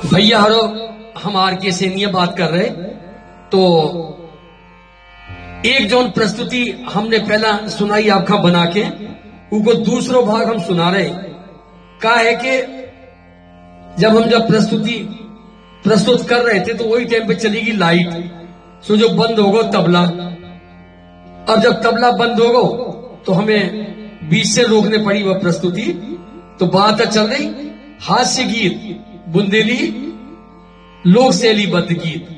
भैया हरो हम आर के सेनिया बात कर रहे। तो एक जोन प्रस्तुति हमने पहला सुनाई आपका बना के उनको दूसरो भाग हम सुना रहे। का है कि जब प्रस्तुति प्रस्तुत कर रहे थे तो वही टाइम पे चली गई लाइट, सो जो बंद होगा तबला। और जब तबला बंद होगा तो हमें बीच से रोकने पड़ी वह प्रस्तुति। तो बात चल रही हास्य गीत, बुंदेली लोक शैलीबद्ध गीत।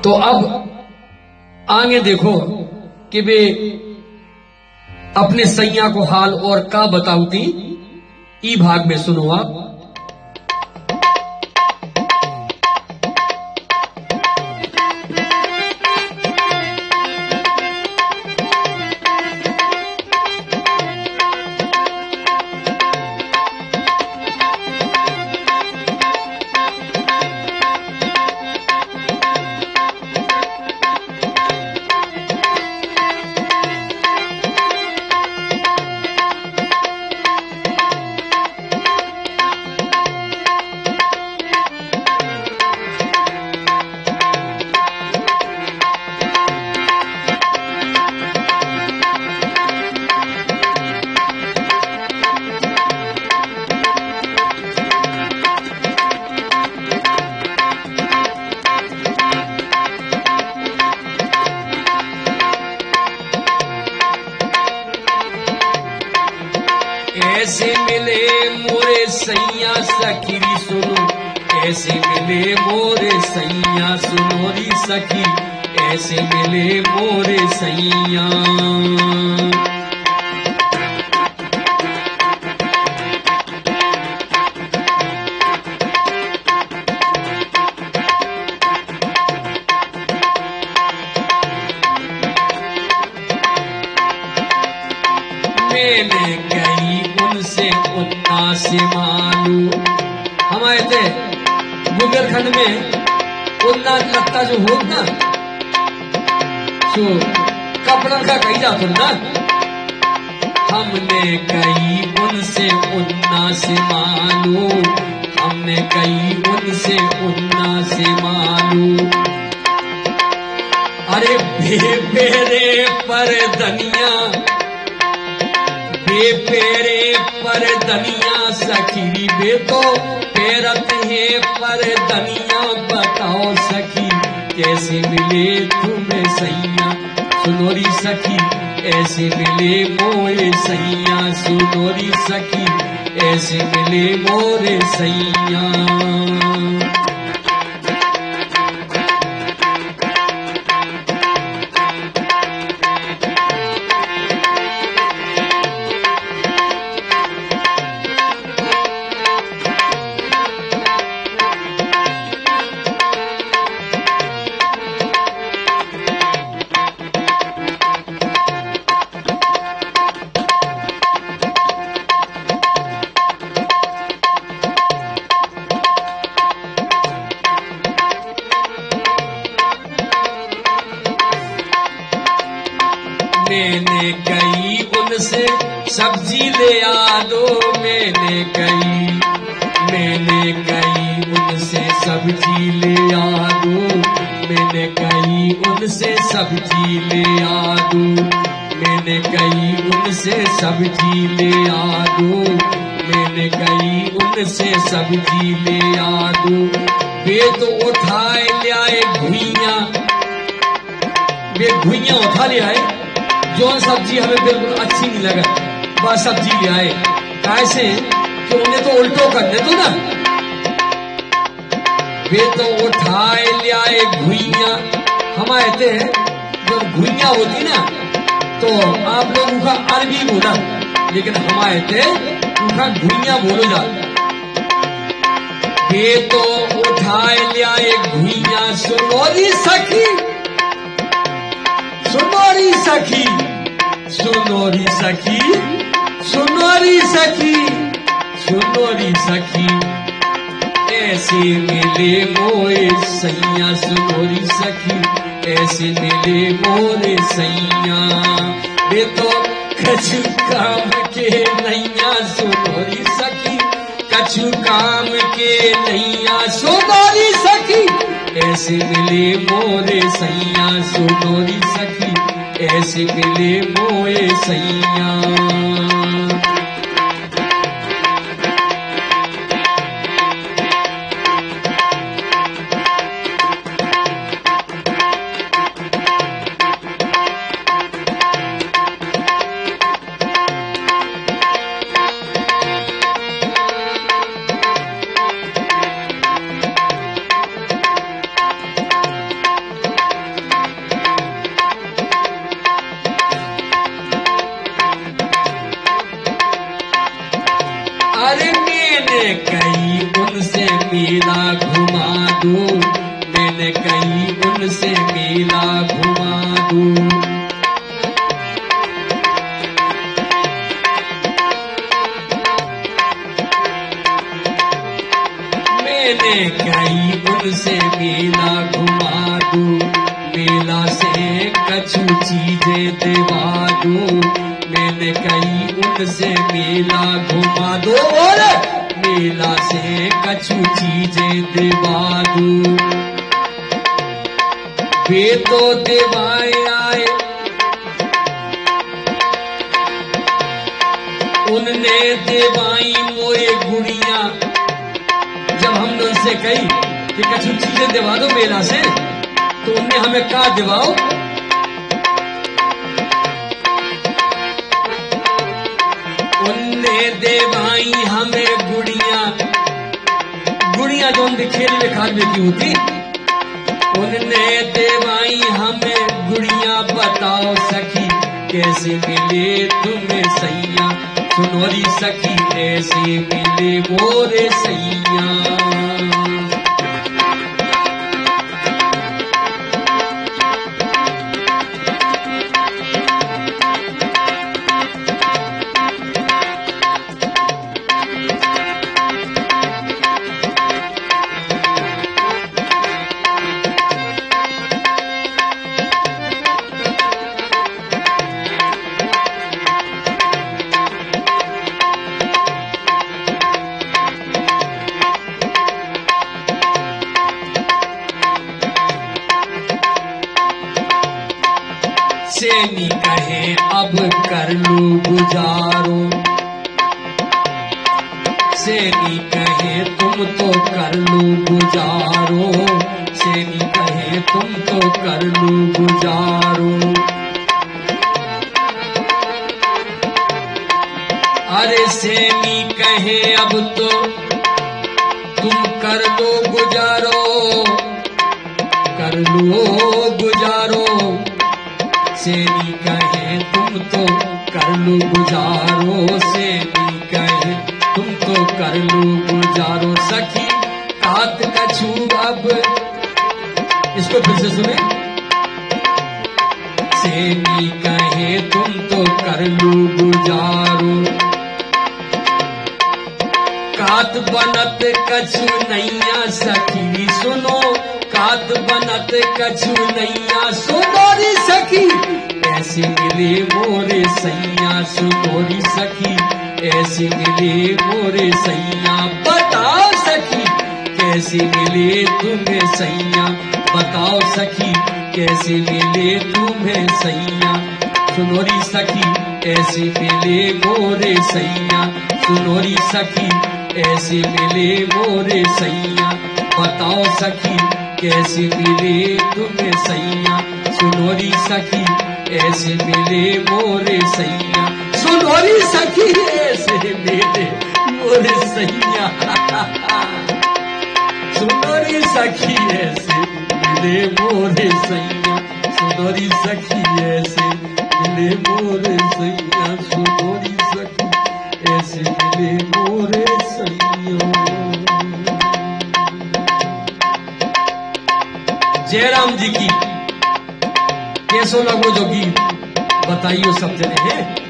तो अब आगे देखो कि वे अपने सैया को हाल और का बताऊती ई भाग में सुनो आप। ऐसे मिले मोरे सैया सखी सुनो, ऐसे मिले मोरे सैया सुनोरी सखी, ऐसे मिले मोरे सैया। मैंने कही उनसे उन्ना से मालू। हमारे थे बुंदेलखंड में उन्ना लगता जो हो ना, तो कपड़ा का कही जाता ना। हमने कही उनसे उन्ना से मालू, हमने कही उनसे उन्ना से मालू। अरे बेपेरे पर धनिया, बेपेरे पर धनिया सखी, बे तो पेरत है पर धनिया। बताओ सखी कैसे मिले तुम्हें सैया सुनोरी सखी, ऐसे मिले मोरे सैया सुनोरी सखी, ऐसे मिले मोरे सैया। मैंने कही उनसे सब्जी ले आ दो, मैंने कही उनसे सब्जी ले आ दो, मैंने कही उनसे सब्जी ले आ दो, मैंने कही उनसे सब्जी ले आ दो, मैंने कही उनसे सब्जी ले आ दो। वे तो उठाए ले आए घुइयां, वे घुइयां उठा ले आए। जो सब्जी हमें बिल्कुल अच्छी नहीं लगा वह सब्जी ले आए। कैसे कि उन्हें तो उल्टो करने दो ना। वे तो उठाए ले आए घुइयां। हमारे थे जो घुइयां होती ना, तो आप लोग उनका अरबी बोला, लेकिन हमारे थे उनका घुइयां बोलो जा। वे तो उठाए ले आए घुइयां सुनोरी सखी, सुनोरी सखी, सुनोरी सखी, सुनोरी सखी, सुनोरी सखी, ऐसे मिले मोरे सैया सुनोरी सखी, ऐसे मिले मोरे सैया। वे तो कछु काम के नैया सुनोरी सखी, कछु काम के नैया सुनोरी सखी ऐसे मिले मोरे सैया सुनोरी सखी ऐसे मिले मोए सैया। अरे मैंने कहीं उनसे मेला घुमा दूं, मैंने कहीं उनसे मेला घुमा दूं। मैंने कहीं उनसे मेला घुमा दूं, मेला से कछु चीजें दिवा दूं। मैंने कहीं उनसे मेला घुमा दो और मेला से कछु चीजें दिवा दूं। वे तो दिवाए आए उनने दिवाई मोए गुड़िया। जब हमने उनसे कही कि कछु चीजें दिवा दो मेला से तो उनने हमें कहा दिवाओ। उनने देवाई हमें गुड़िया, गुड़िया जो उनके खेल में खाने की होती। उनने देवाई हमें गुड़िया बताओ सखी कैसे मिले तुम्हें सैया सुनोरी सखी ऐसे मिले मोरे सैया। सेनी कहे अब कर लू गुजारो, सेनी कहे तुम तो कर लू गुजारो, सेनी कहे तुम तो कर लू गुजारो। अरे सेनी कहे अब तो तुम कर लो गुजारो, कर लो गुजारो। सेनी कहे तुम तो कर लो गुजारो, सेनी कहे तुम तो कर लो गुजारो। सखी कात कछु अब, इसको फिर से सुने। सेनी कहे तुम तो कर लो गुजारो, कात बनत कछु नैया सखी सुनो, कात बनत कछु नैया सुनोरी सखी ऐसे मिले मोरे सैया सुनोरी सखी ऐसे मिले मोरे सैया। बताओ सखी कैसे मिले तुम्हें सैया, बताओ सखी कैसे मिले तुम्हें सैया सुनोरी सखी ऐसे मिले मोरे सैया सुनोरी सखी ऐसे मिले मोरे सैया। बताओ सखी कैसे मिले तुम्हें सैया सुनोरी सखी ऐसे मिले मोरे सैया सुनोरी सखी ऐसे मिले मोरे सैया सुनोरी सखी ऐसे मिले मोरे सैया सुनोरी सखी ऐसे मिले मोरे सैया सुनोरी सखी ऐसे मिले मोरे सैया। जयराम जी की कैसो लगो जो गीत बताइयो सब जने हैं।